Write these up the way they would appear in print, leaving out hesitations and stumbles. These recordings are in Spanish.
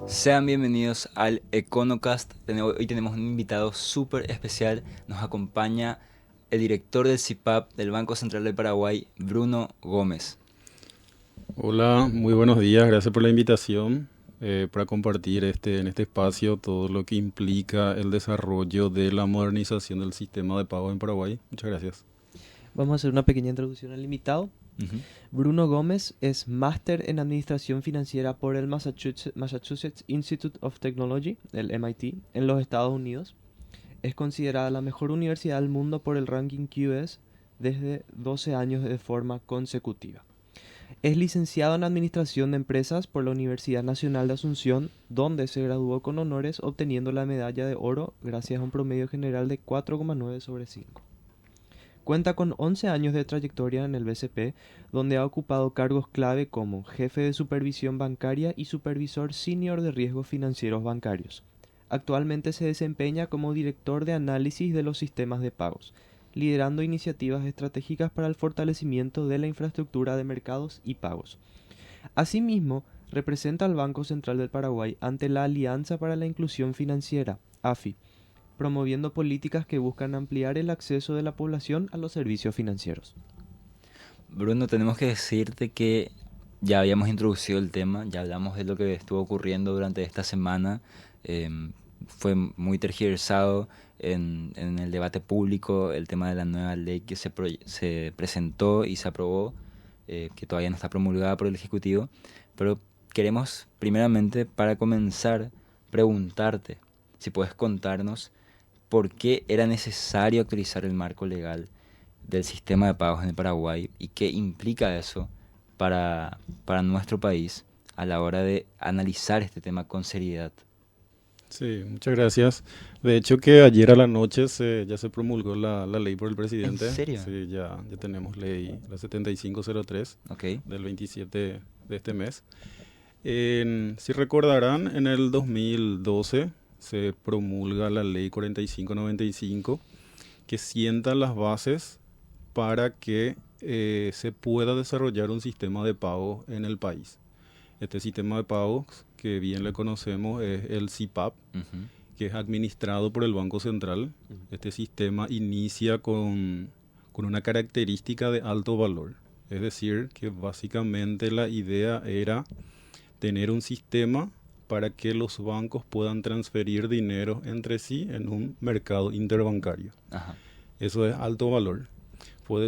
Sean bienvenidos al Econocast. Hoy tenemos un invitado súper especial. Nos acompaña el director del CIPAP del Banco Central del Paraguay, Bruno Gómez. Hola, muy buenos días, gracias por la invitación para compartir en este espacio todo lo que implica el desarrollo de la modernización del sistema de pago en Paraguay. Muchas gracias. Vamos a hacer una pequeña introducción al invitado. Ujú. Bruno Gómez es máster en Administración Financiera por el Massachusetts Institute of Technology, el MIT, en los Estados Unidos. Es considerada la mejor universidad del mundo por el ranking QS desde 12 años de forma consecutiva. Es licenciado en Administración de Empresas por la Universidad Nacional de Asunción, donde se graduó con honores obteniendo la medalla de oro gracias a un promedio general de 4,9 sobre 5. Cuenta con 11 años de trayectoria en el BCP, donde ha ocupado cargos clave como jefe de supervisión bancaria y supervisor senior de riesgos financieros bancarios. Actualmente se desempeña como director de análisis de los sistemas de pagos, liderando iniciativas estratégicas para el fortalecimiento de la infraestructura de mercados y pagos. Asimismo, representa al Banco Central del Paraguay ante la Alianza para la Inclusión Financiera, AFI, promoviendo políticas que buscan ampliar el acceso de la población a los servicios financieros. Bruno, tenemos que decirte que ya habíamos introducido el tema, ya hablamos de lo que estuvo ocurriendo durante esta semana. Fue muy tergiversado en el debate público el tema de la nueva ley que se presentó y se aprobó, que todavía no está promulgada por el Ejecutivo. Pero queremos, primeramente, para comenzar, preguntarte si puedes contarnos por qué era necesario actualizar el marco legal del sistema de pagos en el Paraguay y qué implica eso para nuestro país a la hora de analizar este tema con seriedad. Sí, muchas gracias. De hecho que ayer a la noche ya se promulgó la ley por el ¿En presidente. serio? Sí, ya tenemos ley, la 7503 Ok. del 27 de este mes. Si recordarán, en el 2012 se promulga la ley 4595 que sienta las bases para que se pueda desarrollar un sistema de pago en el país. Este sistema de pagos, que bien le conocemos, es el CIPAP, Ujú. que es administrado por el Banco Central. Este sistema inicia con una característica de alto valor. Es decir, que básicamente la idea era tener un sistema para que los bancos puedan transferir dinero entre sí en un mercado interbancario. Ajá. Eso es alto valor. Se fue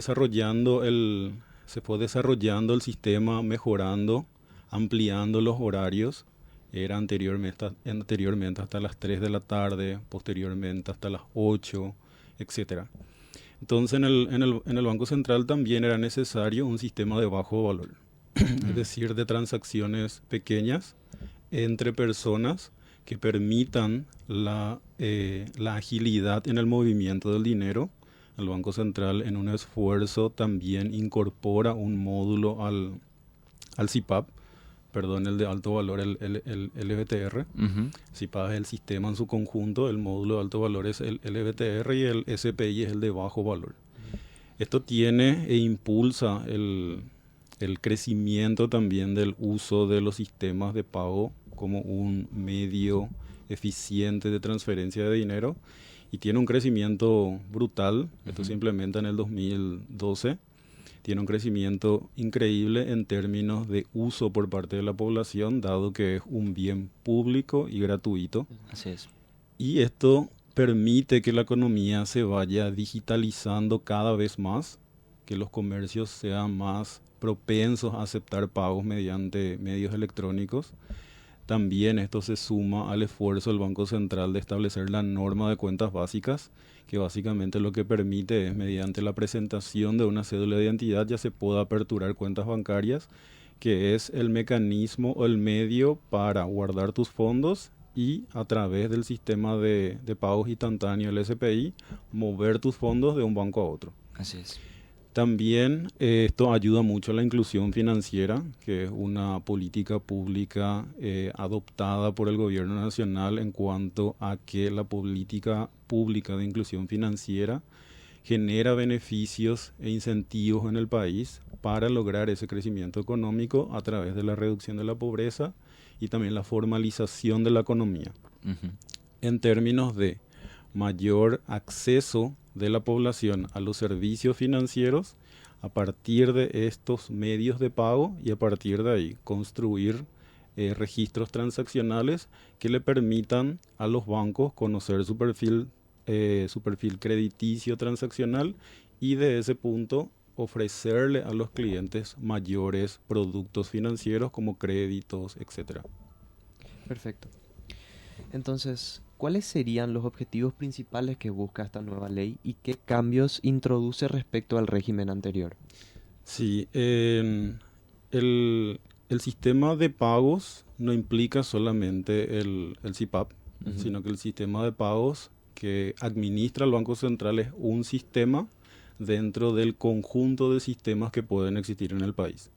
desarrollando el sistema, mejorando, ampliando los horarios. Era anteriormente hasta las 3 de la tarde, posteriormente hasta las 8, etcétera. Entonces en el Banco Central también era necesario un sistema de bajo valor, es decir, de transacciones pequeñas entre personas que permitan la agilidad en el movimiento del dinero. El Banco Central, en un esfuerzo, también incorpora un módulo al CIPAP, perdón, el de alto valor, el LVTR. Ujú. CIPAP es el sistema en su conjunto, el módulo de alto valor es el LVTR y el SPI es el de bajo valor. Esto tiene e impulsa el crecimiento también del uso de los sistemas de pago como un medio eficiente de transferencia de dinero y tiene un crecimiento brutal. Esto se implementa en el 2012. Tiene un crecimiento increíble en términos de uso por parte de la población, dado que es un bien público y gratuito. Así es. Y esto permite que la economía se vaya digitalizando cada vez más, que los comercios sean más propensos a aceptar pagos mediante medios electrónicos. También esto se suma al esfuerzo del Banco Central de establecer la norma de cuentas básicas, que básicamente lo que permite es, mediante la presentación de una cédula de identidad, ya se pueda aperturar cuentas bancarias, que es el mecanismo o el medio para guardar tus fondos y a través del sistema de pagos instantáneo, el SPI, mover tus fondos de un banco a otro. Así es. También esto ayuda mucho a la inclusión financiera, que es una política pública adoptada por el gobierno nacional en cuanto a que la política pública de inclusión financiera genera beneficios e incentivos en el país para lograr ese crecimiento económico a través de la reducción de la pobreza y también la formalización de la economía, Ujú. en términos de mayor acceso de la población a los servicios financieros a partir de estos medios de pago y a partir de ahí construir registros transaccionales que le permitan a los bancos conocer su perfil crediticio transaccional y de ese punto ofrecerle a los clientes mayores productos financieros como créditos, etcétera. Perfecto. Entonces, ¿cuáles serían los objetivos principales que busca esta nueva ley y qué cambios introduce respecto al régimen anterior? Sí, el sistema de pagos no implica solamente el CIPAP, Ujú. sino que el sistema de pagos que administra el Banco Central es un sistema dentro del conjunto de sistemas que pueden existir en el país.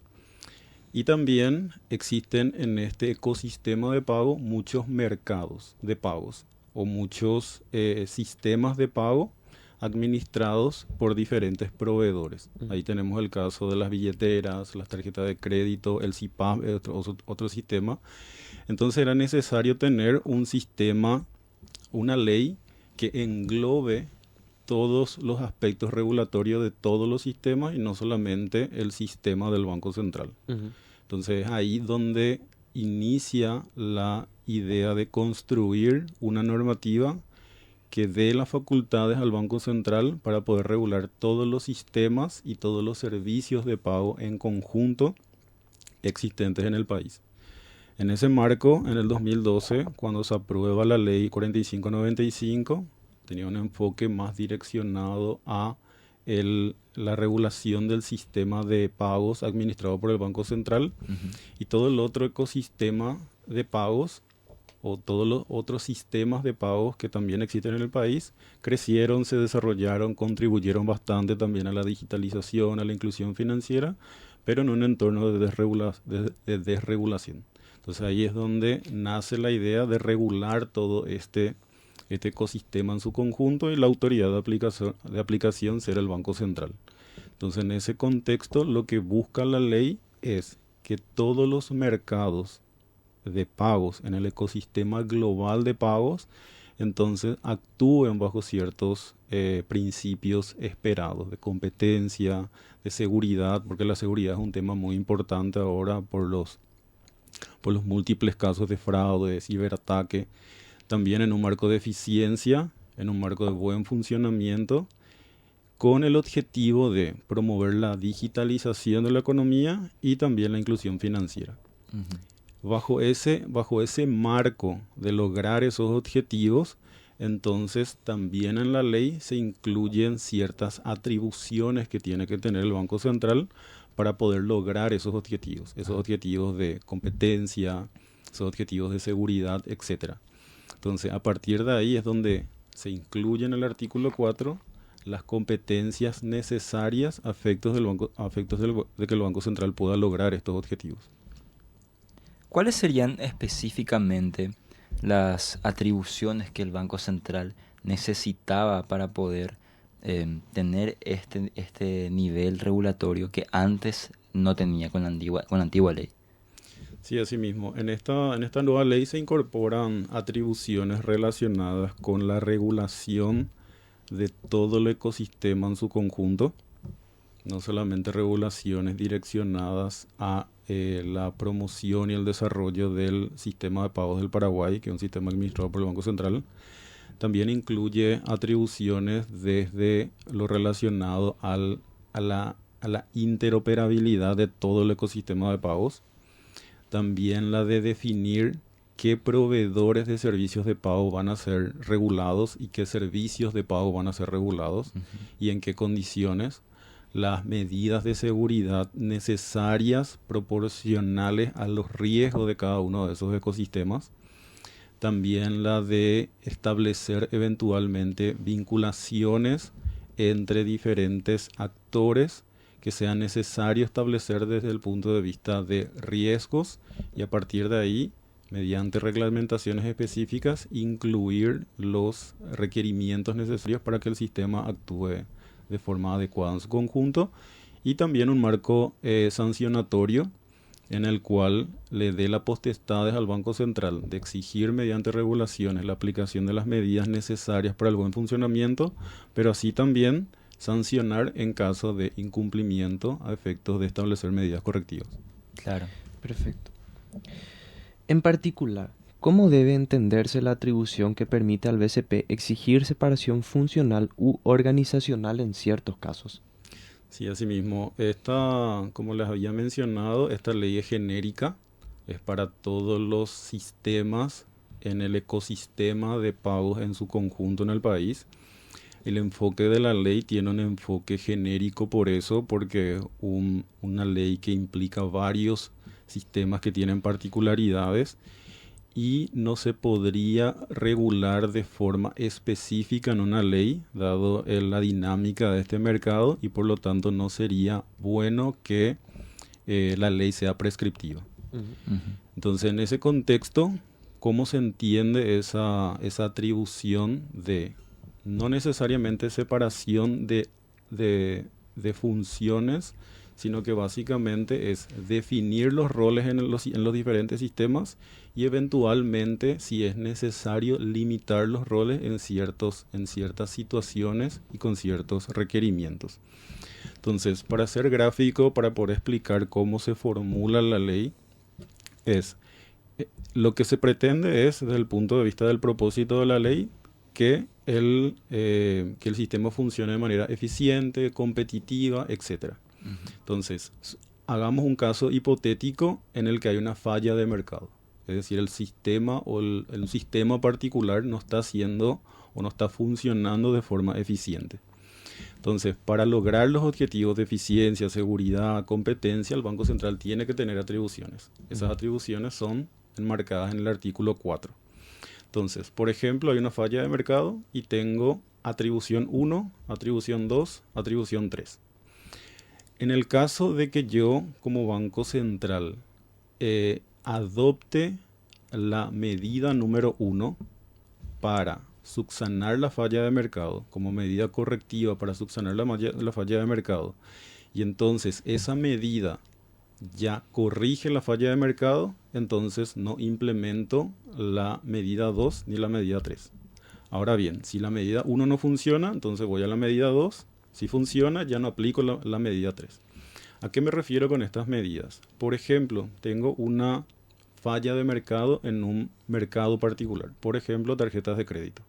Y también existen en este ecosistema de pago muchos mercados de pagos o muchos sistemas de pago administrados por diferentes proveedores. Ahí tenemos el caso de las billeteras, las tarjetas de crédito, el CIPAP, otro sistema. Entonces era necesario tener un sistema, una ley que englobe todos los aspectos regulatorios de todos los sistemas y no solamente el sistema del Banco Central. Ujú. Entonces ahí donde inicia la idea de construir una normativa que dé las facultades al Banco Central para poder regular todos los sistemas y todos los servicios de pago en conjunto existentes en el país. En ese marco, en el 2012, cuando se aprueba la ley 4595, tenía un enfoque más direccionado a la regulación del sistema de pagos administrado por el Banco Central Ujú. y todo el otro ecosistema de pagos o todos los otros sistemas de pagos que también existen en el país crecieron, se desarrollaron, contribuyeron bastante también a la digitalización, a la inclusión financiera, pero en un entorno de desregulación. Entonces ahí es donde nace la idea de regular todo este ecosistema en su conjunto y la autoridad de aplicación ser el Banco Central. Entonces en ese contexto lo que busca la ley es que todos los mercados de pagos en el ecosistema global de pagos entonces actúen bajo ciertos principios esperados de competencia, de seguridad, porque la seguridad es un tema muy importante ahora por los múltiples casos de fraude, de ciberataque, también en un marco de eficiencia, en un marco de buen funcionamiento, con el objetivo de promover la digitalización de la economía y también la inclusión financiera. Ujú. Bajo ese marco de lograr esos objetivos, entonces también en la ley se incluyen ciertas atribuciones que tiene que tener el Banco Central para poder lograr esos objetivos de competencia, esos objetivos de seguridad, etcétera. Entonces, a partir de ahí es donde se incluye en el artículo 4 las competencias necesarias a efectos de que el Banco Central pueda lograr estos objetivos. ¿Cuáles serían específicamente las atribuciones que el Banco Central necesitaba para poder tener este nivel regulatorio que antes no tenía con la antigua ley? Sí, así mismo. En esta nueva ley se incorporan atribuciones relacionadas con la regulación de todo el ecosistema en su conjunto, no solamente regulaciones direccionadas a la promoción y el desarrollo del sistema de pagos del Paraguay, que es un sistema administrado por el Banco Central. También incluye atribuciones desde lo relacionado a la interoperabilidad de todo el ecosistema de pagos. También la de definir qué proveedores de servicios de pago van a ser regulados y qué servicios de pago van a ser regulados y en qué condiciones. Las medidas de seguridad necesarias, proporcionales a los riesgos de cada uno de esos ecosistemas. También la de establecer eventualmente vinculaciones entre diferentes actores que sea necesario establecer desde el punto de vista de riesgos y a partir de ahí, mediante reglamentaciones específicas, incluir los requerimientos necesarios para que el sistema actúe de forma adecuada en su conjunto y también un marco sancionatorio en el cual le dé la potestad al Banco Central de exigir mediante regulaciones la aplicación de las medidas necesarias para el buen funcionamiento, pero así también sancionar en caso de incumplimiento a efectos de establecer medidas correctivas. Claro. Perfecto. En particular, ¿cómo debe entenderse la atribución que permite al BCP exigir separación funcional u organizacional en ciertos casos? Sí, asimismo, como les había mencionado, esta ley es genérica, es para todos los sistemas en el ecosistema de pagos en su conjunto en el país. El enfoque de la ley tiene un enfoque genérico por eso, porque una ley que implica varios sistemas que tienen particularidades y no se podría regular de forma específica en una ley, dado la dinámica de este mercado, y por lo tanto no sería bueno que la ley sea prescriptiva. Ujú. Entonces, en ese contexto, ¿cómo se entiende esa atribución de no necesariamente separación de funciones, sino que básicamente es definir los roles en los diferentes sistemas y eventualmente, si es necesario, limitar los roles en ciertas situaciones y con ciertos requerimientos? Entonces, para ser gráfico, para poder explicar cómo se formula la ley, lo que se pretende es, desde el punto de vista del propósito de la ley, que el sistema funcione de manera eficiente, competitiva, etc. Entonces, hagamos un caso hipotético en el que hay una falla de mercado. Es decir, el sistema o el sistema particular no está haciendo o no está funcionando de forma eficiente. Entonces, para lograr los objetivos de eficiencia, seguridad, competencia, el Banco Central tiene que tener atribuciones. Esas atribuciones son enmarcadas en el artículo 4. Entonces, por ejemplo, hay una falla de mercado y tengo atribución 1, atribución 2, atribución 3. En el caso de que yo, como Banco Central, adopte la medida número 1 para subsanar la falla de mercado, como medida correctiva para subsanar la falla de mercado, y entonces esa medida ya corrige la falla de mercado, entonces no implemento la medida 2 ni la medida 3. Ahora bien, si la medida 1 no funciona, entonces voy a la medida 2. Si funciona, ya no aplico la medida 3. ¿A qué me refiero con estas medidas? Por ejemplo, tengo una falla de mercado en un mercado particular. Por ejemplo, tarjetas de crédito.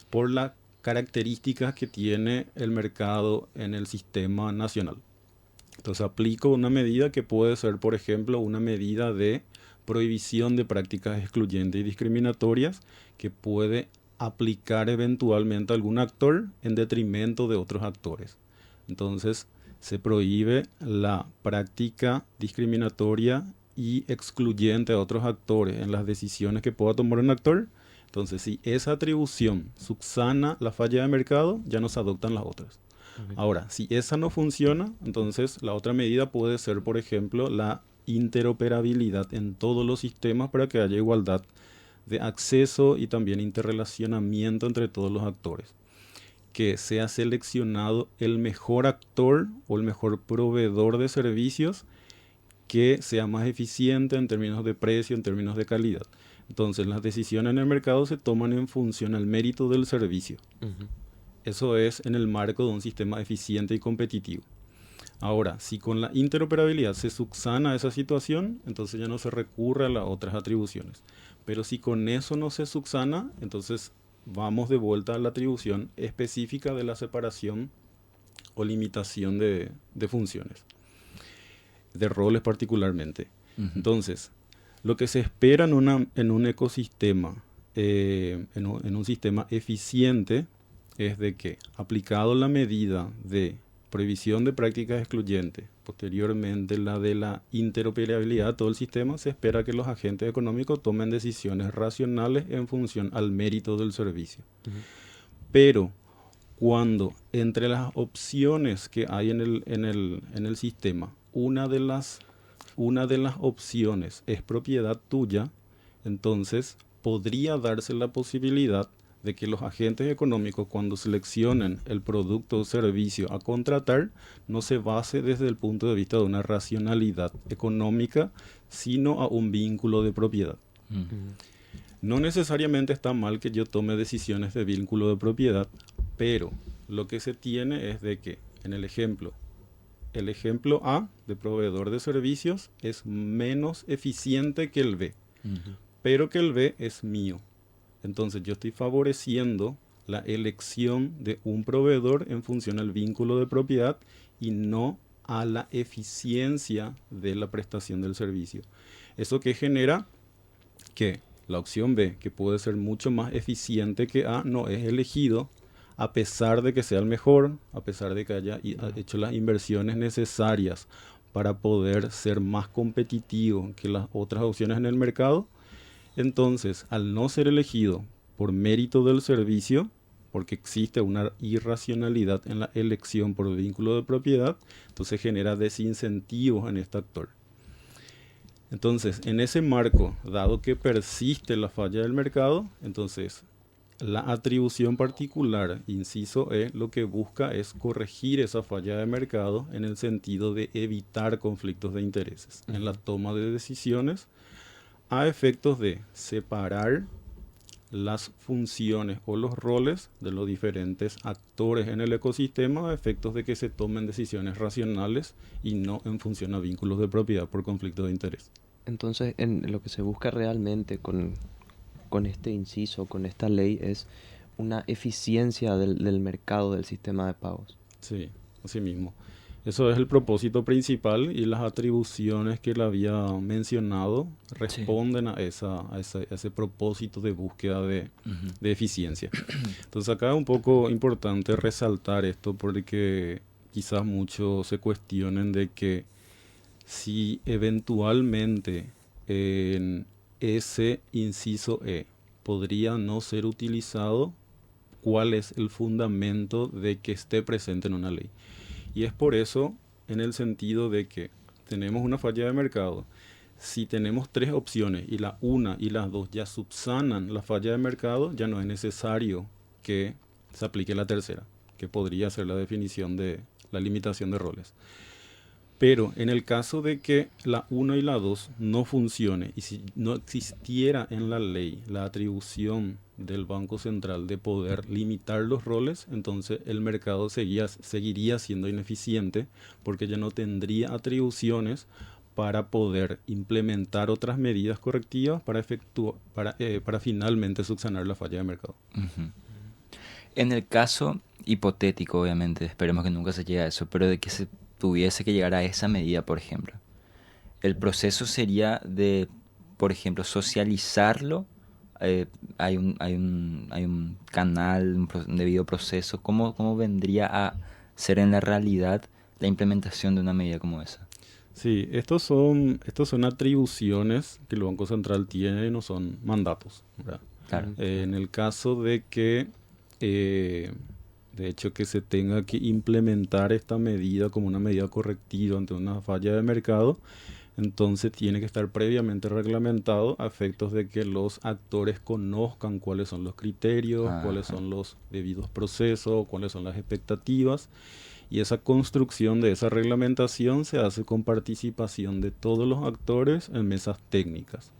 Por las características que tiene el mercado en el sistema nacional. Entonces aplico una medida que puede ser, por ejemplo, una medida de prohibición de prácticas excluyentes y discriminatorias que puede aplicar eventualmente a algún actor en detrimento de otros actores. Entonces se prohíbe la práctica discriminatoria y excluyente a otros actores en las decisiones que pueda tomar un actor. Entonces, si esa atribución subsana la falla de mercado, ya no se adoptan las otras. Okay. Ahora, si esa no funciona, entonces la otra medida puede ser, por ejemplo, la interoperabilidad en todos los sistemas para que haya igualdad de acceso y también interrelacionamiento entre todos los actores. Que sea seleccionado el mejor actor o el mejor proveedor de servicios que sea más eficiente en términos de precio, en términos de calidad. Entonces, las decisiones en el mercado se toman en función al mérito del servicio. Eso es en el marco de un sistema eficiente y competitivo. Ahora, si con la interoperabilidad se subsana esa situación, entonces ya no se recurre a las otras atribuciones. Pero si con eso no se subsana, entonces vamos de vuelta a la atribución específica de la separación o limitación de funciones, de roles particularmente. Entonces, lo que se espera en un ecosistema, en un sistema eficiente, es de que, aplicado la medida de prohibición de prácticas excluyentes, posteriormente la de la interoperabilidad de todo el sistema, se espera que los agentes económicos tomen decisiones racionales en función al mérito del servicio. Pero cuando entre las opciones que hay en el sistema, una de las opciones es propiedad tuya, entonces podría darse la posibilidad de que los agentes económicos, cuando seleccionen el producto o servicio a contratar, no se base desde el punto de vista de una racionalidad económica, sino a un vínculo de propiedad. No necesariamente está mal que yo tome decisiones de vínculo de propiedad, pero lo que se tiene es de que, en el ejemplo A de proveedor de servicios es menos eficiente que el B, pero que el B es mío. Entonces yo estoy favoreciendo la elección de un proveedor en función al vínculo de propiedad y no a la eficiencia de la prestación del servicio. Eso que genera que la opción B, que puede ser mucho más eficiente que A, no es elegido a pesar de que sea el mejor, a pesar de que haya hecho las inversiones necesarias para poder ser más competitivo que las otras opciones en el mercado. Entonces, al no ser elegido por mérito del servicio, porque existe una irracionalidad en la elección por vínculo de propiedad, entonces genera desincentivos en este actor. Entonces, en ese marco, dado que persiste la falla del mercado, entonces la atribución particular, inciso E, lo que busca es corregir esa falla de mercado en el sentido de evitar conflictos de intereses en la toma de decisiones a efectos de separar las funciones o los roles de los diferentes actores en el ecosistema a efectos de que se tomen decisiones racionales y no en función a vínculos de propiedad por conflicto de interés. Entonces, en lo que se busca realmente con este inciso, con esta ley, es una eficiencia del mercado del sistema de pagos. Sí, así mismo. Eso es el propósito principal y las atribuciones que le había mencionado responden a ese propósito de búsqueda de eficiencia. Entonces acá es un poco importante resaltar esto porque quizás muchos se cuestionen de que si eventualmente en ese inciso E podría no ser utilizado, ¿cuál es el fundamento de que esté presente en una ley? Y es por eso, en el sentido de que tenemos una falla de mercado. Si tenemos tres opciones y la una y las dos ya subsanan la falla de mercado, ya no es necesario que se aplique la tercera, que podría ser la definición de la limitación de roles. Pero en el caso de que la 1 y la 2 no funcione y si no existiera en la ley la atribución del Banco Central de poder limitar los roles, entonces el mercado seguiría siendo ineficiente porque ya no tendría atribuciones para poder implementar otras medidas correctivas para finalmente subsanar la falla de mercado. En el caso hipotético, obviamente, esperemos que nunca se llegue a eso, pero de que se tuviese que llegar a esa medida, por ejemplo, el proceso sería de, por ejemplo, socializarlo. Hay un canal, un debido proceso. ¿Cómo vendría a ser en la realidad la implementación de una medida como esa? Sí, estos son atribuciones que el Banco Central tiene y no son mandatos, ¿verdad? Claro. En el caso de que de hecho que se tenga que implementar esta medida como una medida correctiva ante una falla de mercado, entonces tiene que estar previamente reglamentado a efectos de que los actores conozcan cuáles son los criterios, cuáles son los debidos procesos, cuáles son las expectativas, y esa construcción de esa reglamentación se hace con participación de todos los actores en mesas técnicas.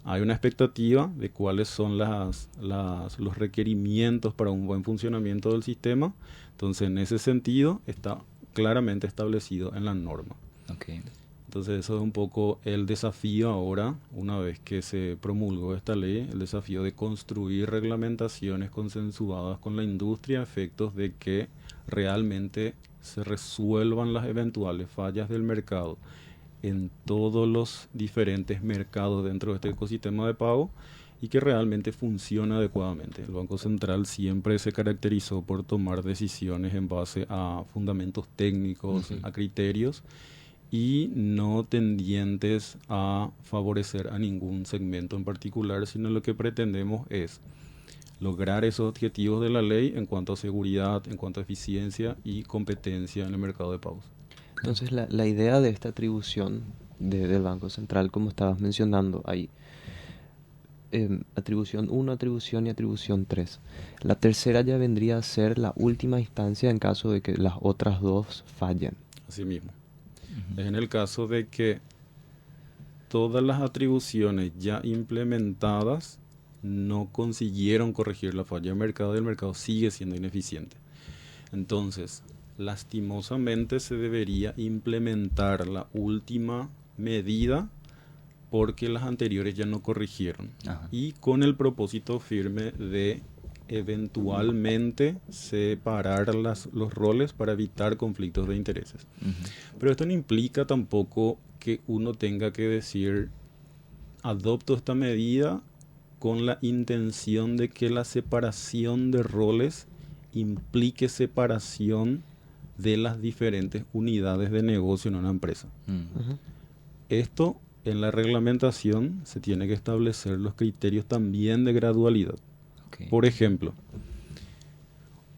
Hay una expectativa de cuáles son los requerimientos para un buen funcionamiento del sistema. Entonces, en ese sentido, está claramente establecido en la norma. Okay. Entonces, eso es un poco el desafío ahora, una vez que se promulgó esta ley, el desafío de construir reglamentaciones consensuadas con la industria a efectos de que realmente se resuelvan las eventuales fallas del mercado en todos los diferentes mercados dentro de este ecosistema de pago y que realmente funcione adecuadamente. El Banco Central siempre se caracterizó por tomar decisiones en base a fundamentos técnicos, a criterios y no tendientes a favorecer a ningún segmento en particular, sino lo que pretendemos es lograr esos objetivos de la ley en cuanto a seguridad, en cuanto a eficiencia y competencia en el mercado de pagos. Entonces, la idea de esta atribución del Banco Central, como estabas mencionando, hay atribución 1, atribución y atribución 3. La tercera ya vendría a ser la última instancia en caso de que las otras dos fallen. Así mismo. Ujú. Es en el caso de que todas las atribuciones ya implementadas no consiguieron corregir la falla del mercado y el mercado sigue siendo ineficiente. Entonces, lastimosamente se debería implementar la última medida porque las anteriores ya no corrigieron. Ajá. Y con el propósito firme de eventualmente separar los roles para evitar conflictos de intereses. Ujú. Pero esto no implica tampoco que uno tenga que decir, adopto esta medida con la intención de que la separación de roles implique separación de las diferentes unidades de negocio en una empresa. Mm. Esto, en la reglamentación, se tiene que establecer los criterios también de gradualidad. Ok. Por ejemplo,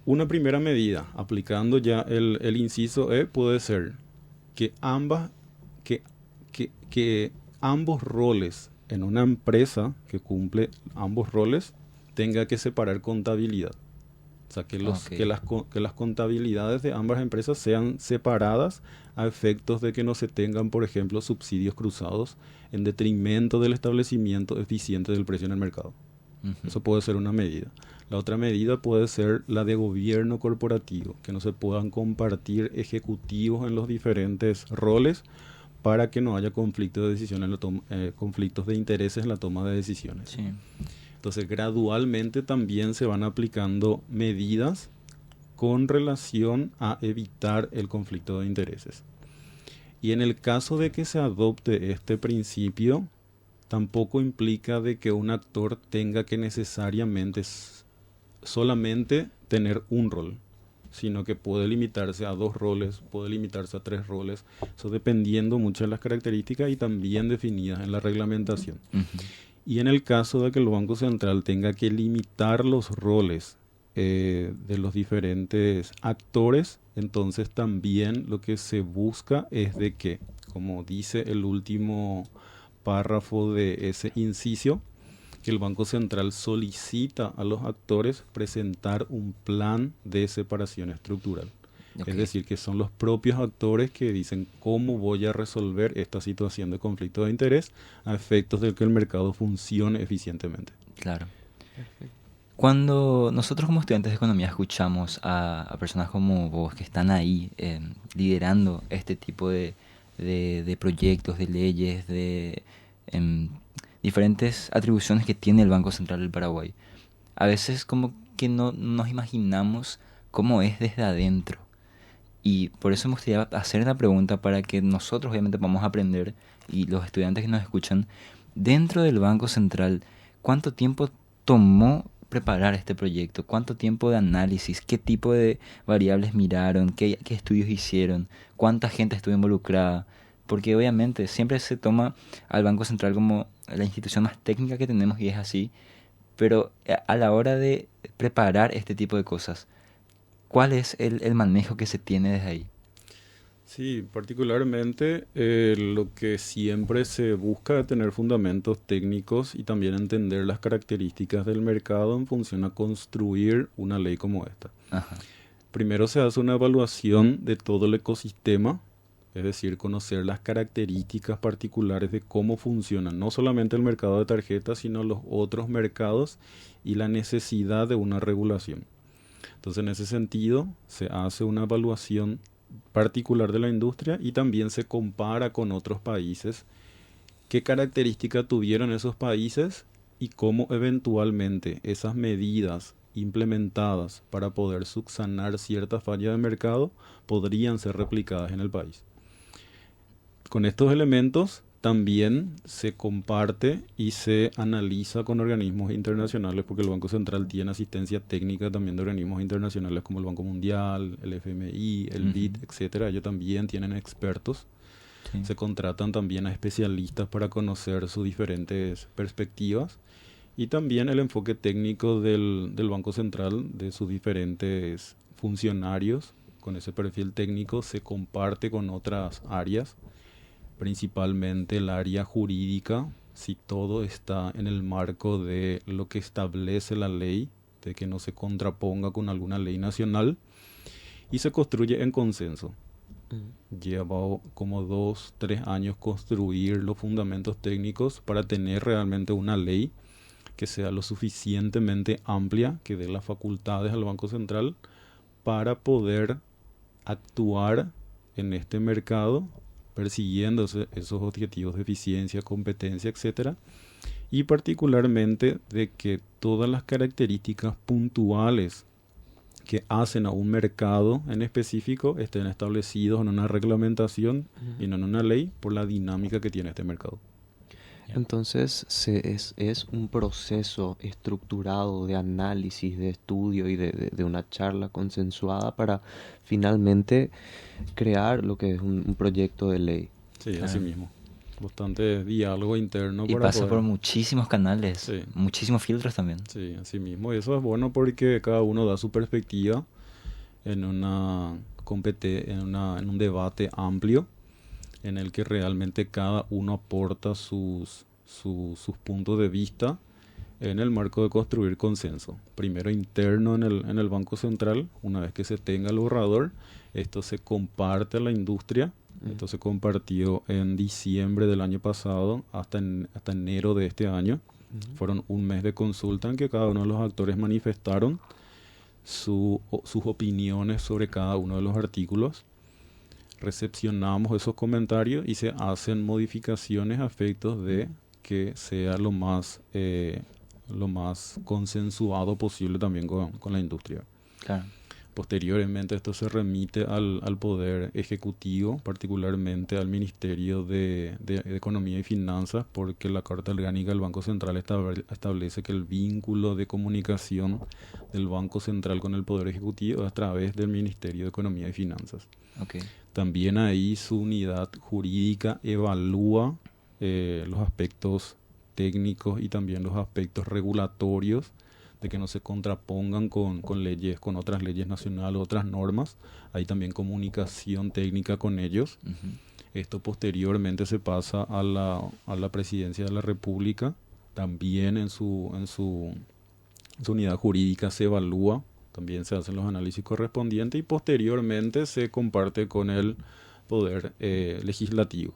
una primera medida, aplicando ya el inciso E, puede ser que que ambos roles en una empresa que cumple ambos roles tenga que separar contabilidad. O sea, que las contabilidades de ambas empresas sean separadas a efectos de que no se tengan, por ejemplo, subsidios cruzados en detrimento del establecimiento eficiente del precio en el mercado. Ujú. Eso puede ser una medida. La otra medida puede ser la de gobierno corporativo, que no se puedan compartir ejecutivos en los diferentes roles para que no haya conflictos de decisión conflictos de intereses en la toma de decisiones. Sí. Entonces, gradualmente también se van aplicando medidas con relación a evitar el conflicto de intereses. Y en el caso de que se adopte este principio, tampoco implica de que un actor tenga que necesariamente solamente tener un rol, sino que puede limitarse a 2 roles, puede limitarse a 3 roles, eso dependiendo mucho de las características y también definidas en la reglamentación. Ujú. Y en el caso de que el Banco Central tenga que limitar los roles de los diferentes actores, entonces también lo que se busca es de que, como dice el último párrafo de ese inciso, que el Banco Central solicita a los actores presentar un plan de separación estructural. Ok. Es decir, que son los propios actores que dicen cómo voy a resolver esta situación de conflicto de interés a efectos de que el mercado funcione eficientemente. Claro. Cuando nosotros como estudiantes de economía escuchamos a personas como vos que están ahí liderando este tipo de proyectos, de leyes, de diferentes atribuciones que tiene el Banco Central del Paraguay, a veces como que no nos imaginamos cómo es desde adentro. Y por eso me gustaría hacer la pregunta para que nosotros obviamente podamos aprender y los estudiantes que nos escuchan, dentro del Banco Central, ¿cuánto tiempo tomó preparar este proyecto? ¿Cuánto tiempo de análisis? ¿Qué tipo de variables miraron? ¿Qué estudios hicieron? ¿Cuánta gente estuvo involucrada? Porque obviamente siempre se toma al Banco Central como la institución más técnica que tenemos y es así, pero a la hora de preparar este tipo de cosas, ¿cuál es el manejo que se tiene desde ahí? Sí, particularmente lo que siempre se busca es tener fundamentos técnicos y también entender las características del mercado en función a construir una ley como esta. Ajá. Primero se hace una evaluación de todo el ecosistema, es decir, conocer las características particulares de cómo funciona no solamente el mercado de tarjetas, sino los otros mercados y la necesidad de una regulación. Entonces, en ese sentido, se hace una evaluación particular de la industria y también se compara con otros países, qué características tuvieron esos países y cómo eventualmente esas medidas implementadas para poder subsanar ciertas fallas de mercado podrían ser replicadas en el país. Con estos elementos también se comparte y se analiza con organismos internacionales, porque el Banco Central tiene asistencia técnica también de organismos internacionales como el Banco Mundial, el FMI, el BID, etcétera. Ellos también tienen expertos. Sí. Se contratan también a especialistas para conocer sus diferentes perspectivas y también el enfoque técnico del Banco Central, de sus diferentes funcionarios con ese perfil técnico, se comparte con otras áreas, principalmente el área jurídica, si todo está en el marco de lo que establece la ley, de que no se contraponga con alguna ley nacional, y se construye en consenso. Lleva como 2, 3 años construir los fundamentos técnicos para tener realmente una ley que sea lo suficientemente amplia, que dé las facultades al Banco Central para poder actuar en este mercado, persiguiendo esos objetivos de eficiencia, competencia, etcétera, y particularmente de que todas las características puntuales que hacen a un mercado en específico estén establecidos en una reglamentación y no en una ley por la dinámica que tiene este mercado. Entonces es un proceso estructurado de análisis, de estudio y de una charla consensuada para finalmente crear lo que es un proyecto de ley. Sí, así mismo. Bastante diálogo interno Y para pasa por poder... muchísimos canales, Sí. muchísimos filtros también. Sí, así mismo. Y eso es bueno porque cada uno da su perspectiva en en un debate amplio en el que realmente cada uno aporta sus puntos de vista en el marco de construir consenso. Primero interno en el Banco Central, una vez que se tenga el borrador, esto se comparte a la industria. Esto se compartió en diciembre del año pasado hasta enero de este año. Fueron un mes de consulta en que cada uno de los actores manifestaron sus opiniones sobre cada uno de los artículos. Recepcionamos esos comentarios y se hacen modificaciones a efectos de que sea lo más consensuado posible también con la industria. Claro. Posteriormente esto se remite al Poder Ejecutivo, particularmente al Ministerio de Economía y Finanzas, porque la Carta Orgánica del Banco Central establece que el vínculo de comunicación del Banco Central con el Poder Ejecutivo es a través del Ministerio de Economía y Finanzas. Okay. También ahí su unidad jurídica evalúa los aspectos técnicos y también los aspectos regulatorios, de que no se contrapongan con leyes, con otras leyes nacionales, otras normas. Hay también comunicación técnica con ellos. Esto posteriormente se pasa a la Presidencia de la República. También en su unidad jurídica se evalúa, también se hacen los análisis correspondientes y posteriormente se comparte con el Poder Legislativo.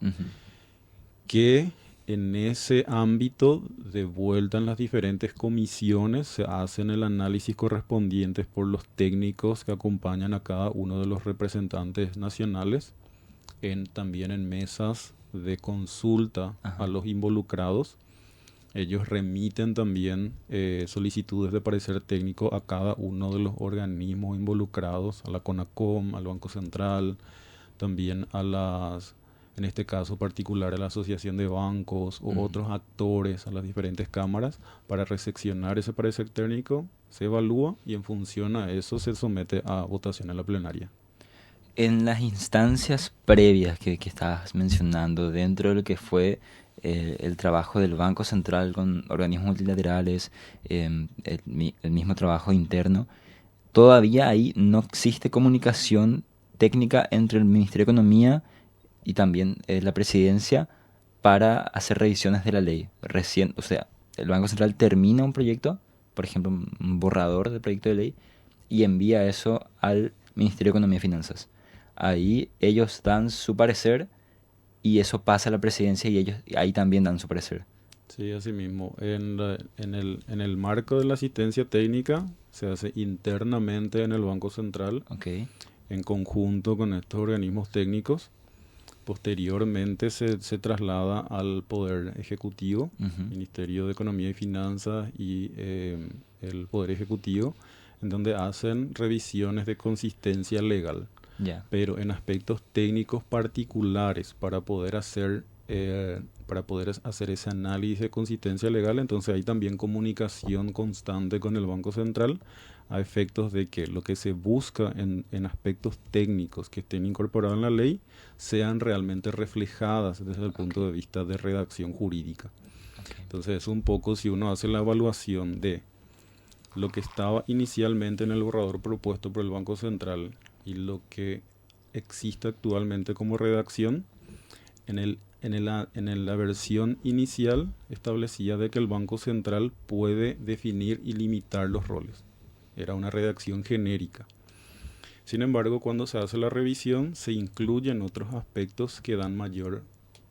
Que en ese ámbito, de vuelta en las diferentes comisiones, se hacen el análisis correspondientes por los técnicos que acompañan a cada uno de los representantes nacionales, también en mesas de consulta a los involucrados. Ellos remiten también solicitudes de parecer técnico a cada uno de los organismos involucrados, a la CONACOM, al Banco Central, también en este caso particular a la Asociación de Bancos o otros actores, a las diferentes cámaras, para recepcionar ese parecer técnico, se evalúa y en función a eso se somete a votación en la plenaria. En las instancias previas que estabas mencionando, dentro de lo que fue el trabajo del Banco Central con organismos multilaterales, el mismo trabajo interno, todavía ahí no existe comunicación técnica entre el Ministerio de Economía y también la presidencia para hacer revisiones de la ley. Recién, o sea, el Banco Central termina un proyecto, por ejemplo, un borrador del proyecto de ley, y envía eso al Ministerio de Economía y Finanzas. Ahí ellos dan su parecer y eso pasa a la presidencia y ellos ahí también dan su parecer. Sí, así mismo. En el marco de la asistencia técnica se hace internamente en el Banco Central, en conjunto con estos organismos técnicos. Posteriormente se traslada al Poder Ejecutivo, Ministerio de Economía y Finanzas y el Poder Ejecutivo, en donde hacen revisiones de consistencia legal, pero en aspectos técnicos particulares para poder hacer ese análisis de consistencia legal. Entonces hay también comunicación constante con el Banco Central a efectos de que lo que se busca en aspectos técnicos que estén incorporados en la ley sean realmente reflejadas desde el punto de vista de redacción jurídica. Entonces es un poco, si uno hace la evaluación de lo que estaba inicialmente en el borrador propuesto por el Banco Central y lo que existe actualmente como redacción, en el la versión inicial establecía de que el Banco Central puede definir y limitar los roles. Era una redacción genérica. Sin embargo, cuando se hace la revisión, se incluyen otros aspectos que dan mayor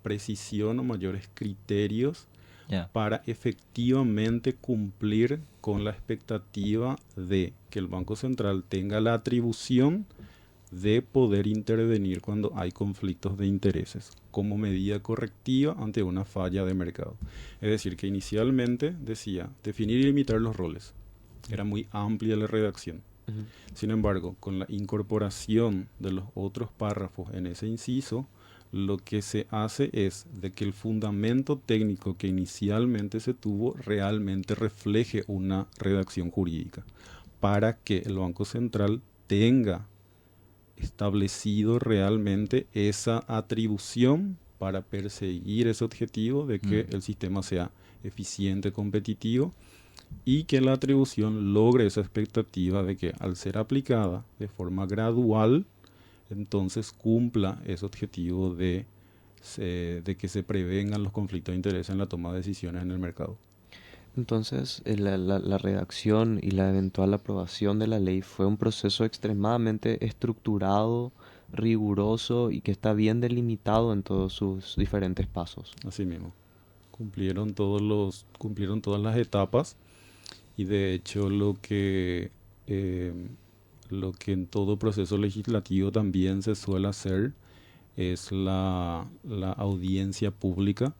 precisión o mayores criterios para efectivamente cumplir con la expectativa de que el Banco Central tenga la atribución de poder intervenir cuando hay conflictos de intereses como medida correctiva ante una falla de mercado. Es decir, que inicialmente decía definir y limitar los roles. Era muy amplia la redacción. Sin embargo, con la incorporación de los otros párrafos en ese inciso, lo que se hace es de que el fundamento técnico que inicialmente se tuvo realmente refleje una redacción jurídica para que el Banco Central tenga establecido realmente esa atribución para perseguir ese objetivo de que el sistema sea eficiente, competitivo, y que la atribución logre esa expectativa de que al ser aplicada de forma gradual, entonces cumpla ese objetivo de que se prevengan los conflictos de interés en la toma de decisiones en el mercado. Entonces, la redacción y la eventual aprobación de la ley fue un proceso extremadamente estructurado, riguroso y que está bien delimitado en todos sus diferentes pasos. Así mismo. Cumplieron todas las etapas y de hecho lo que en todo proceso legislativo también se suele hacer es la audiencia pública.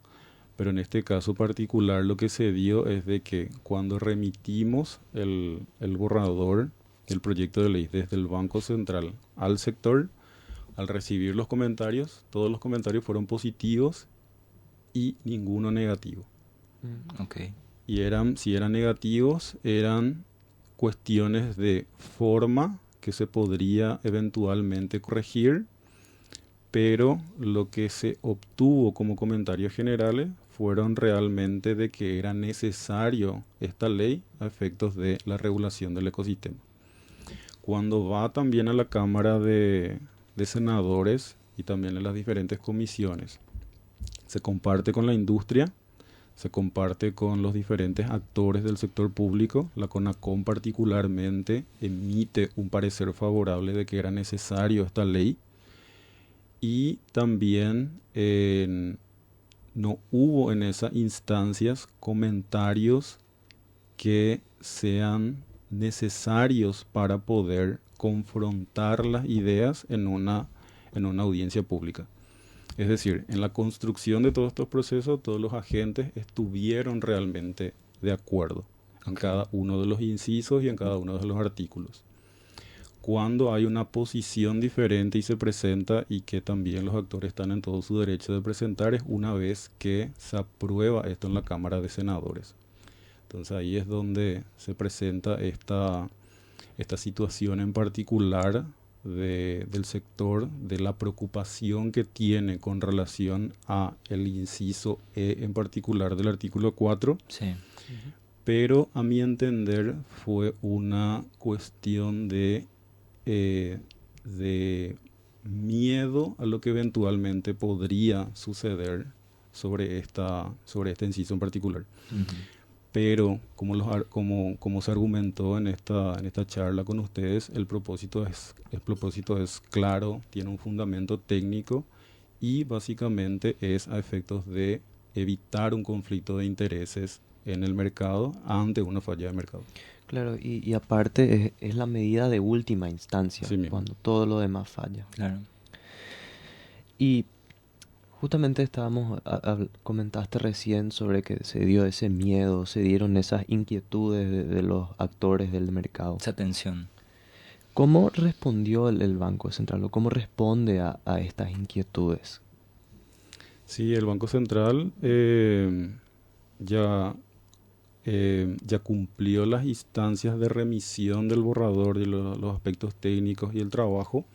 Pero en este caso particular lo que se dio es de que cuando remitimos el borrador del proyecto de ley desde el Banco Central al sector, al recibir los comentarios, todos los comentarios fueron positivos y ninguno negativo. Okay. Y si eran negativos, eran cuestiones de forma que se podría eventualmente corregir, pero lo que se obtuvo como comentarios generales fueron realmente de que era necesario esta ley a efectos de la regulación del ecosistema. Cuando va también a la Cámara de Senadores y también en las diferentes comisiones, se comparte con la industria, se comparte con los diferentes actores del sector público. La CONACOM particularmente emite un parecer favorable de que era necesario esta ley. Y también no hubo en esas instancias comentarios que sean necesarios para poder confrontar las ideas en una audiencia pública. Es decir, en la construcción de todos estos procesos, todos los agentes estuvieron realmente de acuerdo en cada uno de los incisos y en cada uno de los artículos. Cuando hay una posición diferente y se presenta, y que también los actores están en todo su derecho de presentar, es una vez que se aprueba esto en la Cámara de Senadores. Entonces ahí es donde se presenta esta situación en particular del sector, de la preocupación que tiene con relación a el inciso E en particular del artículo 4. Sí. Pero a mi entender fue una cuestión de miedo a lo que eventualmente podría suceder sobre este inciso en particular. Pero como se argumentó en esta charla con ustedes, el propósito es claro, tiene un fundamento técnico y básicamente es a efectos de evitar un conflicto de intereses en el mercado ante una falla de mercado. Claro, y aparte es la medida de última instancia, cuando todo lo demás falla. Claro. Y justamente comentaste recién sobre que se dio ese miedo, se dieron esas inquietudes de los actores del mercado. Esa tensión. ¿Cómo respondió el Banco Central o cómo responde a estas inquietudes? Sí, el Banco Central ya cumplió las instancias de remisión del borrador, de los aspectos técnicos y el trabajo.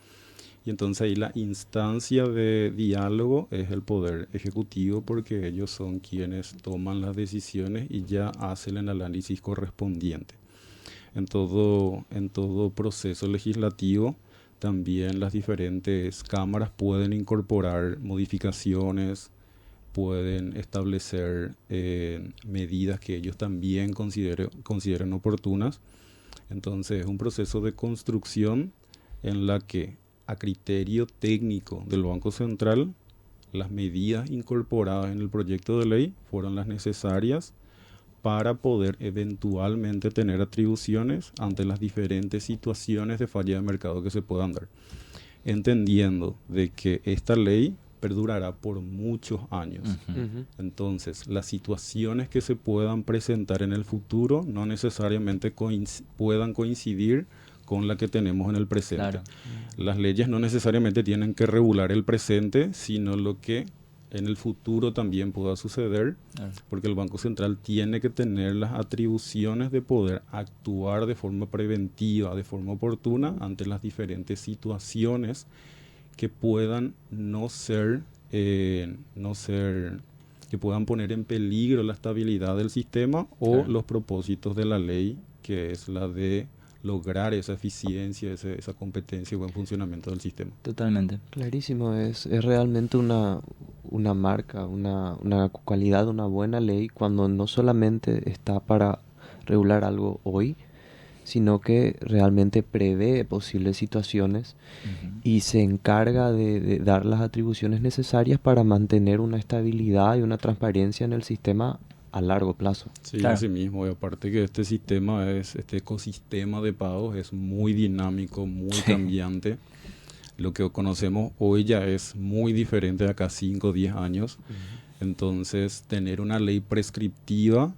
Y entonces ahí la instancia de diálogo es el Poder Ejecutivo, porque ellos son quienes toman las decisiones y ya hacen el análisis correspondiente. En todo proceso legislativo, también las diferentes cámaras pueden incorporar modificaciones, pueden establecer medidas que ellos también consideren oportunas. Entonces es un proceso de construcción en la que a criterio técnico del Banco Central las medidas incorporadas en el proyecto de ley fueron las necesarias para poder eventualmente tener atribuciones ante las diferentes situaciones de falla de mercado que se puedan dar, entendiendo de que esta ley perdurará por muchos años. Entonces, las situaciones que se puedan presentar en el futuro no necesariamente puedan coincidir con la que tenemos en el presente. Claro. Las leyes no necesariamente tienen que regular el presente, sino lo que en el futuro también pueda suceder, porque el Banco Central tiene que tener las atribuciones de poder actuar de forma preventiva, de forma oportuna, ante las diferentes situaciones que puedan que puedan poner en peligro la estabilidad del sistema o los propósitos de la ley, que es la de lograr esa eficiencia, esa competencia y buen funcionamiento del sistema. Totalmente. Clarísimo, es realmente una marca, una cualidad, una buena ley cuando no solamente está para regular algo hoy, sino que realmente prevé posibles situaciones y se encarga de dar las atribuciones necesarias para mantener una estabilidad y una transparencia en el sistema a largo plazo. Sí, Claro. así mismo. Y aparte que este ecosistema de pagos es muy dinámico, muy cambiante. Lo que conocemos hoy ya es muy diferente de acá 5 o 10 años. Entonces, tener una ley prescriptiva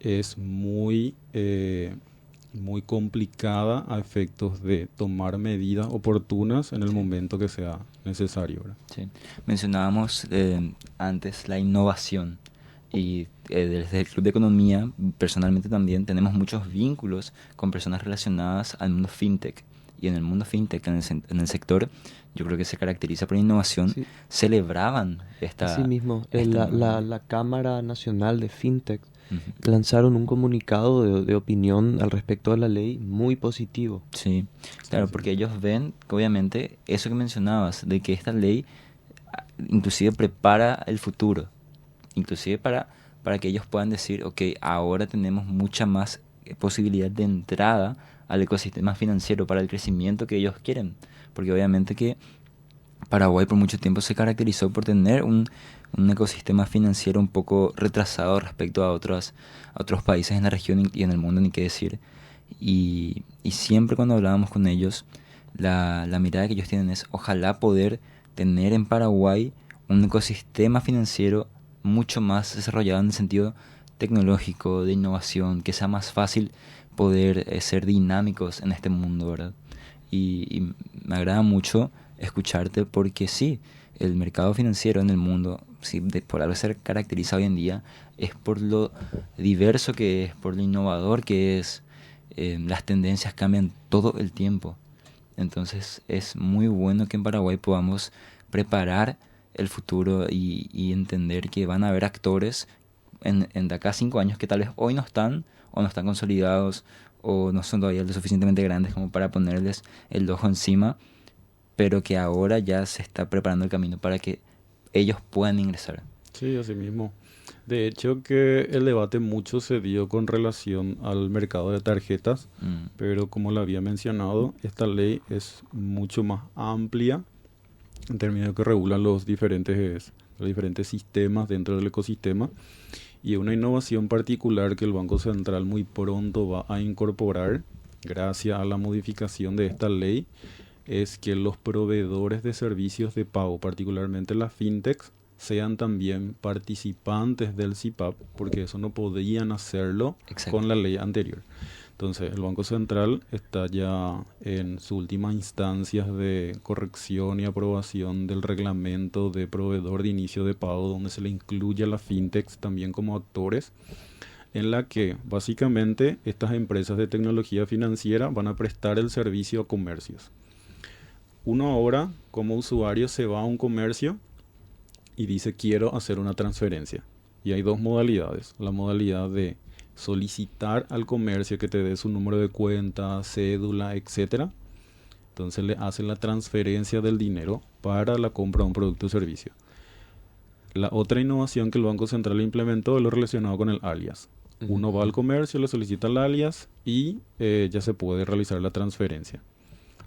es muy complicada a efectos de tomar medidas oportunas en el momento que sea necesario, ¿verdad? Sí. Mencionábamos antes la innovación y desde el Club de Economía, personalmente también, tenemos muchos vínculos con personas relacionadas al mundo fintech. Y en el mundo fintech, en el sector, yo creo que se caracteriza por innovación, Sí. celebraban esta... Así mismo, la Cámara Nacional de Fintech Ujú. lanzaron un comunicado de opinión al respecto de la ley muy positivo. Sí, claro, porque ellos ven que obviamente eso que mencionabas, de que esta ley inclusive prepara el futuro, inclusive para que ellos puedan decir, ok, ahora tenemos mucha más posibilidad de entrada al ecosistema financiero para el crecimiento que ellos quieren, porque obviamente que Paraguay por mucho tiempo se caracterizó por tener un ecosistema financiero un poco retrasado respecto a otros países en la región y en el mundo, ni qué decir. Y siempre cuando hablábamos con ellos, la mirada que ellos tienen es ojalá poder tener en Paraguay un ecosistema financiero mucho más desarrollado en el sentido tecnológico, de innovación, que sea más fácil poder ser dinámicos en este mundo, ¿verdad? Y me agrada mucho escucharte porque sí, el mercado financiero en el mundo, sí, por algo se caracteriza hoy en día, es por lo diverso que es, por lo innovador que es. Las tendencias cambian todo el tiempo. Entonces es muy bueno que en Paraguay podamos preparar el futuro y entender que van a haber actores en de acá a 5 años que tal vez hoy no están o no están consolidados o no son todavía lo suficientemente grandes como para ponerles el ojo encima, pero que ahora ya se está preparando el camino para que ellos puedan ingresar. Sí, así mismo. De hecho, que el debate mucho se dio con relación al mercado de tarjetas, pero como lo había mencionado, esta ley es mucho más amplia en términos de que regula los diferentes sistemas dentro del ecosistema, y una innovación particular que el Banco Central muy pronto va a incorporar gracias a la modificación de esta ley es que los proveedores de servicios de pago, particularmente las fintechs, sean también participantes del SIPAP, porque eso no podían hacerlo Exacto. con la ley anterior. Entonces, el Banco Central está ya en sus últimas instancias de corrección y aprobación del reglamento de proveedor de inicio de pago, donde se le incluye a las fintechs también como actores, en la que básicamente estas empresas de tecnología financiera van a prestar el servicio a comercios. Uno ahora, como usuario, se va a un comercio y dice quiero hacer una transferencia. Y hay dos modalidades. La modalidad de solicitar al comercio que te dé su número de cuenta, cédula, etcétera. Entonces le hacen la transferencia del dinero para la compra de un producto o servicio. La otra innovación que el Banco Central implementó es lo relacionado con el alias. Uno va al comercio, le solicita el alias y ya se puede realizar la transferencia.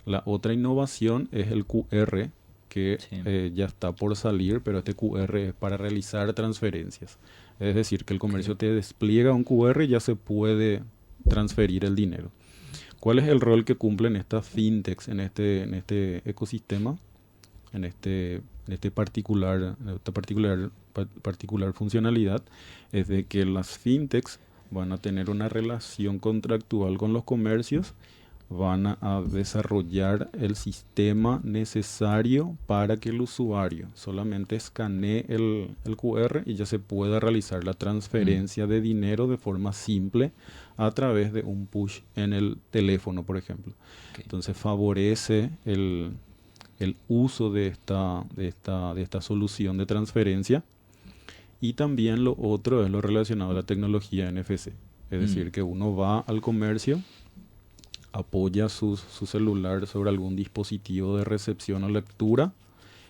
La otra innovación es el QR, que Sí. ya está por salir, pero este QR es para realizar transferencias. Es decir, que el comercio te despliega un QR y ya se puede transferir el dinero. ¿Cuál es el rol que cumplen estas fintechs en este ecosistema? En esta particular funcionalidad, es de que las fintechs van a tener una relación contractual con los comercios, van a desarrollar el sistema necesario para que el usuario solamente escanee el QR y ya se pueda realizar la transferencia de dinero de forma simple a través de un push en el teléfono, por ejemplo. Ok. Entonces favorece el uso de esta solución de transferencia. Y también lo otro es lo relacionado a la tecnología NFC. Es decir, que uno va al comercio, apoya su celular sobre algún dispositivo de recepción o lectura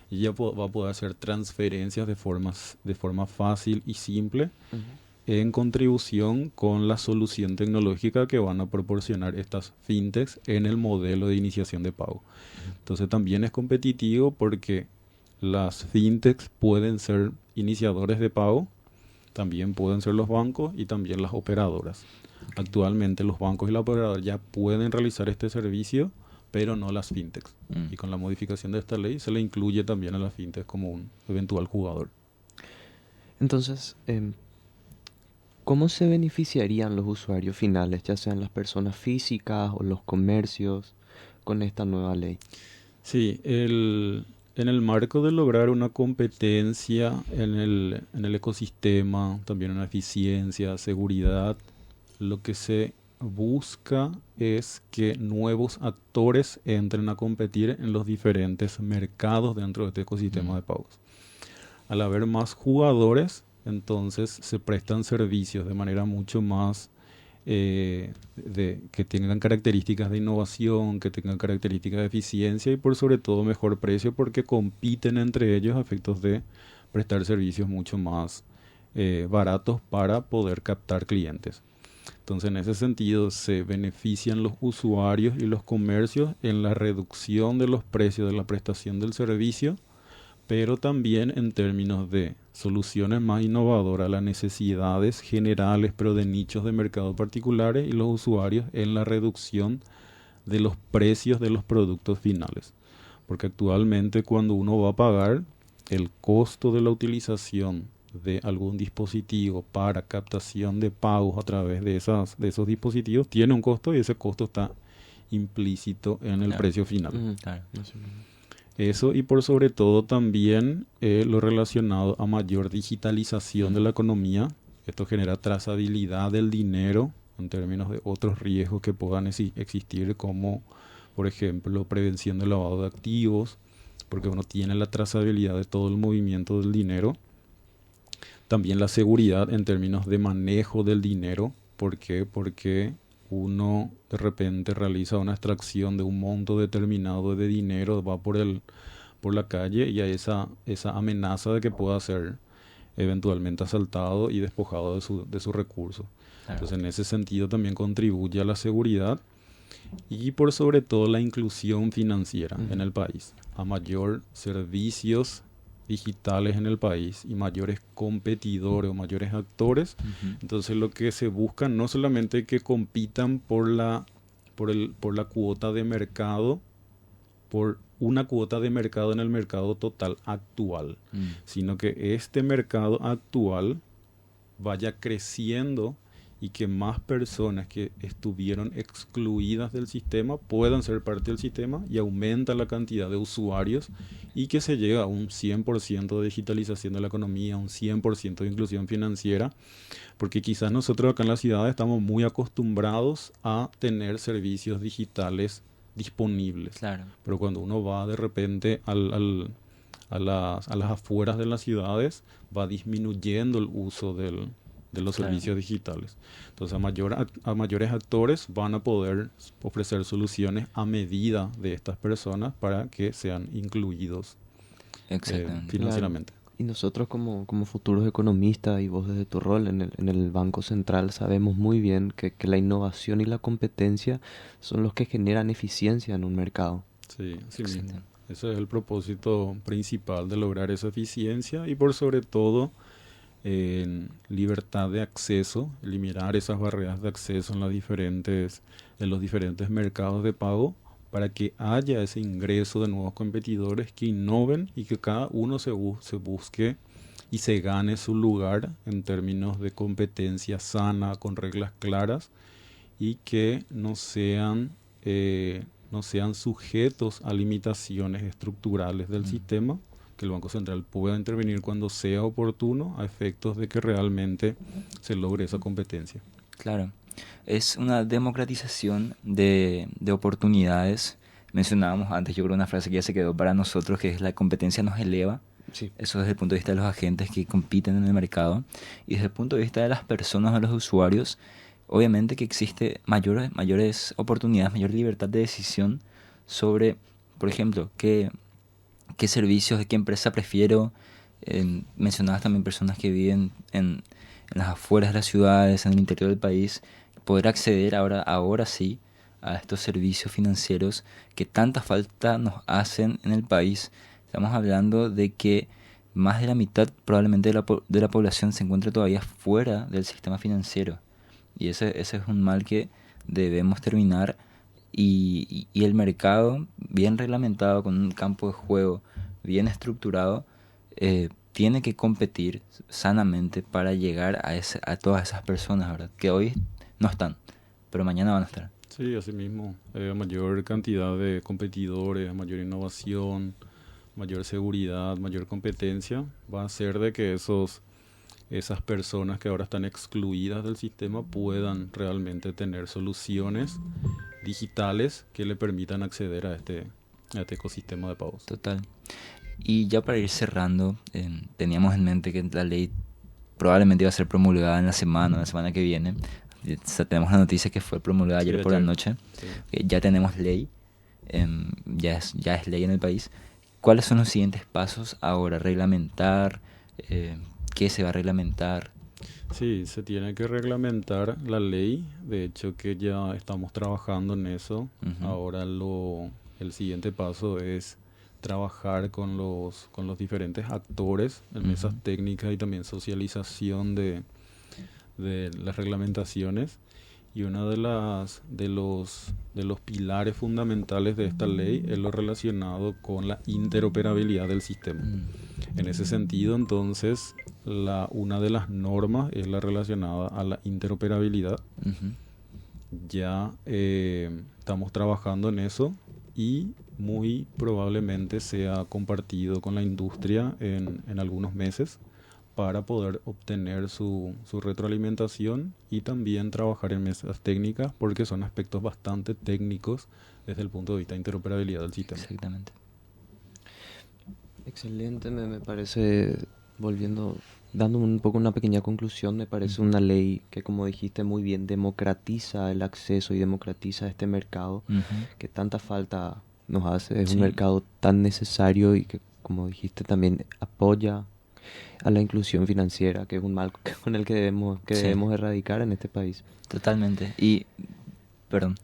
y ya va a poder hacer transferencias de forma fácil y simple en contribución con la solución tecnológica que van a proporcionar estas fintechs en el modelo de iniciación de pago. Entonces también es competitivo porque las fintechs pueden ser iniciadores de pago, también pueden ser los bancos y también las operadoras. Actualmente los bancos y las operadoras ya pueden realizar este servicio, pero no las fintechs. Y con la modificación de esta ley se le incluye también a las fintechs como un eventual jugador. Entonces, ¿cómo se beneficiarían los usuarios finales, ya sean las personas físicas o los comercios, con esta nueva ley? Sí, en el marco de lograr una competencia en el ecosistema, también una eficiencia, seguridad, lo que se busca es que nuevos actores entren a competir en los diferentes mercados dentro de este ecosistema de pagos. Al haber más jugadores, entonces se prestan servicios de manera mucho más que tengan características de innovación, que tengan características de eficiencia y por sobre todo mejor precio porque compiten entre ellos a efectos de prestar servicios mucho más baratos para poder captar clientes. Entonces en ese sentido se benefician los usuarios y los comercios en la reducción de los precios de la prestación del servicio, pero también en términos de soluciones más innovadoras a las necesidades generales, pero de nichos de mercado particulares y los usuarios en la reducción de los precios de los productos finales. Porque actualmente cuando uno va a pagar, el costo de la utilización de algún dispositivo para captación de pagos a través de esos dispositivos tiene un costo y ese costo está implícito en el precio final. Claro. Eso y por sobre todo también lo relacionado a mayor digitalización de la economía. Esto genera trazabilidad del dinero en términos de otros riesgos que puedan existir como por ejemplo prevención del lavado de activos, porque uno tiene la trazabilidad de todo el movimiento del dinero. También la seguridad en términos de manejo del dinero. ¿Por qué? Porque uno de repente realiza una extracción de un monto determinado de dinero, va por la calle y hay esa amenaza de que pueda ser eventualmente asaltado y despojado de su recurso. Claro. Entonces en ese sentido también contribuye a la seguridad y por sobre todo la inclusión financiera en el país. A mayor servicios digitales en el país y mayores competidores o mayores actores, entonces lo que se busca no solamente que compitan por la cuota de mercado, por una cuota de mercado en el mercado total actual, sino que este mercado actual vaya creciendo y que más personas que estuvieron excluidas del sistema puedan ser parte del sistema y aumenta la cantidad de usuarios y que se llegue a un 100% de digitalización de la economía, un 100% de inclusión financiera, porque quizás nosotros acá en la ciudad estamos muy acostumbrados a tener servicios digitales disponibles. Claro. Pero cuando uno va de repente a las afueras de las ciudades, va disminuyendo el uso de los servicios digitales. Entonces a mayores actores van a poder ofrecer soluciones a medida de estas personas para que sean incluidos financieramente. Y nosotros como futuros economistas y vos desde tu rol en el Banco Central sabemos muy bien que la innovación y la competencia son los que generan eficiencia en un mercado. Sí, así mismo. Exacto. Ese es el propósito principal de lograr esa eficiencia y por sobre todo en libertad de acceso, eliminar esas barreras de acceso en los diferentes mercados de pago para que haya ese ingreso de nuevos competidores que innoven y que cada uno se busque y se gane su lugar en términos de competencia sana, con reglas claras y que no sean sujetos a limitaciones estructurales del Mm, sistema, que el Banco Central pueda intervenir cuando sea oportuno a efectos de que realmente se logre esa competencia. claro. Es una democratización de oportunidades. Mencionábamos antes, yo creo, una frase que ya se quedó para nosotros, que es la competencia nos eleva. Sí. Eso desde el punto de vista de los agentes que compiten en el mercado. Y desde el punto de vista de las personas o los usuarios, obviamente que existe mayores oportunidades, mayor libertad de decisión sobre, por ejemplo, qué servicios, de qué empresa prefiero. Mencionabas también personas que viven en las afueras de las ciudades, en el interior del país, poder acceder ahora sí a estos servicios financieros que tanta falta nos hacen en el país. Estamos hablando de que más de la mitad probablemente de la población se encuentra todavía fuera del sistema financiero. Y ese es un mal que debemos terminar y el mercado bien reglamentado, con un campo de juego bien estructurado, tiene que competir sanamente para llegar a todas esas personas, ¿verdad? Que hoy no están, pero mañana van a estar. Sí, asimismo, mayor cantidad de competidores, mayor innovación, mayor seguridad, mayor competencia, va a hacer de que esas personas que ahora están excluidas del sistema puedan realmente tener soluciones digitales que le permitan acceder a este ecosistema de pagos. Total. Y ya para ir cerrando, teníamos en mente que la ley probablemente iba a ser promulgada en la semana que viene. Tenemos la noticia que fue promulgada Sí, ayer por la ayer. noche. Sí. Ya tenemos ley, ya es ley en el país. ¿Cuáles son los siguientes pasos ahora? ¿Reglamentar? ¿Qué se va a reglamentar? Sí, se tiene que reglamentar la ley. De hecho, que ya estamos trabajando en eso. Ujú, Ahora el siguiente paso es trabajar con los diferentes actores en ujú, mesas técnicas y también socialización de las reglamentaciones. Y uno de los pilares fundamentales de esta ley es lo relacionado con la interoperabilidad del sistema. En ese sentido, entonces, una de las normas es la relacionada a la interoperabilidad. ujú. Ya estamos trabajando en eso y muy probablemente sea compartido con la industria en algunos meses para poder obtener su retroalimentación y también trabajar en mesas técnicas porque son aspectos bastante técnicos desde el punto de vista de interoperabilidad del sistema. Exactamente. Excelente, me parece, dando un poco una pequeña conclusión, me parece una ley que, como dijiste muy bien, democratiza el acceso y democratiza este mercado Ujú. que tanta falta nos hace. Es un Sí, mercado tan necesario y que, como dijiste, también apoya a la inclusión financiera, que es un mal con el que sí, debemos erradicar en este país. totalmente. Y, perdón,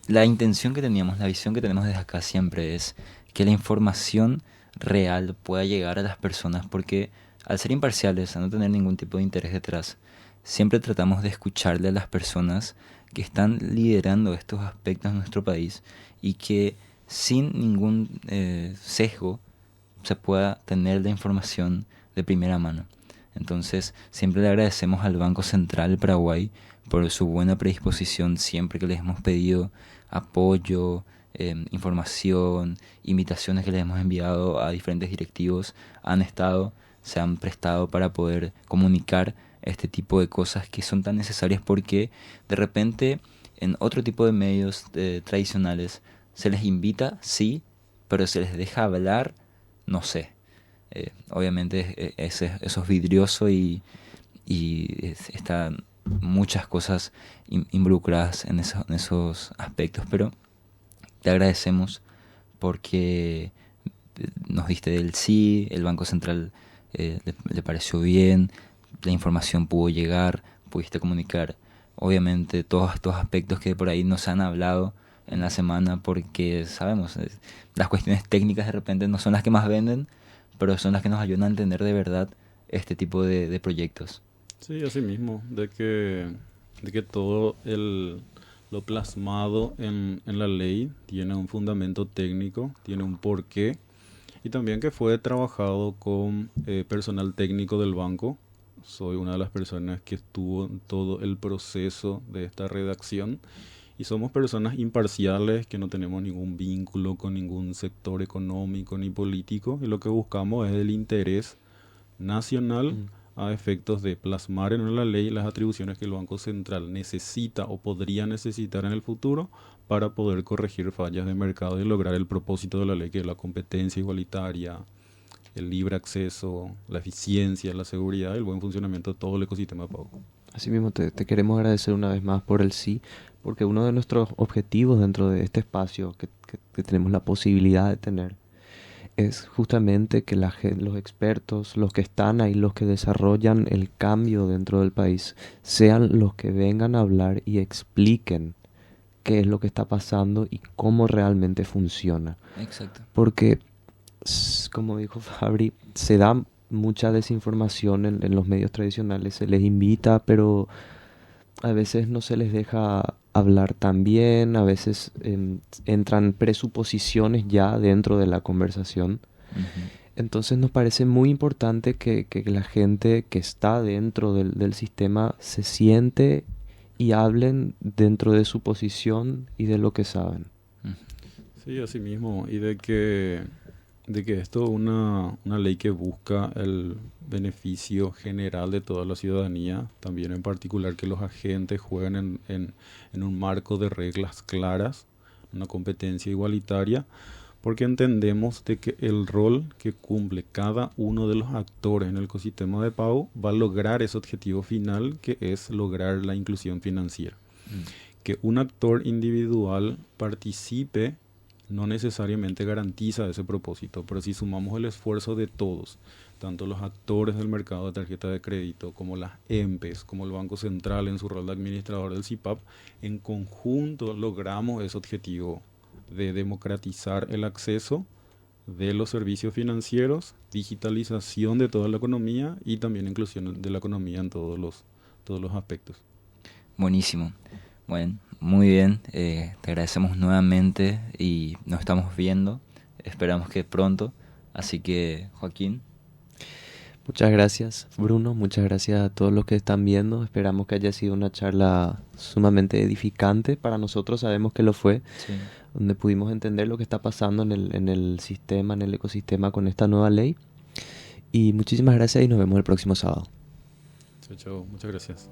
la intención que teníamos, la visión que tenemos desde acá siempre es que la información real pueda llegar a las personas, porque al ser imparciales, a no tener ningún tipo de interés detrás, siempre tratamos de escucharle a las personas que están liderando estos aspectos en nuestro país y que sin ningún sesgo se pueda tener la información de primera mano. Entonces, siempre le agradecemos al Banco Central del Paraguay por su buena predisposición siempre que les hemos pedido apoyo, información, invitaciones que les hemos enviado a diferentes directivos, se han prestado para poder comunicar este tipo de cosas que son tan necesarias, porque de repente en otro tipo de medios tradicionales se les invita, sí, pero se les deja hablar, no sé. Obviamente eso es vidrioso y están muchas cosas involucradas en esos aspectos, pero te agradecemos porque nos diste del sí, el Banco Central le pareció bien, la información pudo llegar, pudiste comunicar. Obviamente todos estos aspectos que por ahí no se han hablado en la semana porque sabemos, las cuestiones técnicas de repente no son las que más venden, pero son las que nos ayudan a entender de verdad este tipo de proyectos. Sí, así mismo, de que todo lo plasmado en la ley tiene un fundamento técnico, tiene un porqué, y también que fue trabajado con personal técnico del banco. Soy una de las personas que estuvo en todo el proceso de esta redacción y somos personas imparciales que no tenemos ningún vínculo con ningún sector económico ni político, y lo que buscamos es el interés nacional a efectos de plasmar en la ley las atribuciones que el Banco Central necesita o podría necesitar en el futuro para poder corregir fallas de mercado y lograr el propósito de la ley, que es la competencia igualitaria, el libre acceso, la eficiencia, la seguridad y el buen funcionamiento de todo el ecosistema de pago. Asimismo, te queremos agradecer una vez más por el sí, porque uno de nuestros objetivos dentro de este espacio que tenemos la posibilidad de tener es justamente que los expertos, los que están ahí, los que desarrollan el cambio dentro del país, sean los que vengan a hablar y expliquen qué es lo que está pasando y cómo realmente funciona. Exacto. Porque, como dijo Fabri, se da mucha desinformación en los medios tradicionales, se les invita, pero a veces no se les deja hablar tan bien, a veces entran presuposiciones ya dentro de la conversación. Ujú. Entonces nos parece muy importante que la gente que está dentro del sistema se siente y hablen dentro de su posición y de lo que saben. Ujú. Sí, así mismo, y de que esto es una ley que busca el beneficio general de toda la ciudadanía, también en particular que los agentes jueguen en un marco de reglas claras, una competencia igualitaria, porque entendemos de que el rol que cumple cada uno de los actores en el ecosistema de pago va a lograr ese objetivo final, que es lograr la inclusión financiera. Que un actor individual participe no necesariamente garantiza ese propósito, pero si sumamos el esfuerzo de todos, tanto los actores del mercado de tarjeta de crédito, como las EMPES, como el Banco Central en su rol de administrador del CIPAP, en conjunto logramos ese objetivo de democratizar el acceso de los servicios financieros, digitalización de toda la economía y también inclusión de la economía en todos los aspectos. Buenísimo. Bueno, muy bien. Te agradecemos nuevamente y nos estamos viendo. Esperamos que pronto. Así que, Joaquín. Muchas gracias, Bruno. Muchas gracias a todos los que están viendo. Esperamos que haya sido una charla sumamente edificante. Para nosotros sabemos que lo fue, Sí. donde pudimos entender lo que está pasando en el sistema, en el ecosistema con esta nueva ley. Y muchísimas gracias y nos vemos el próximo sábado. Chao, chao. Muchas gracias.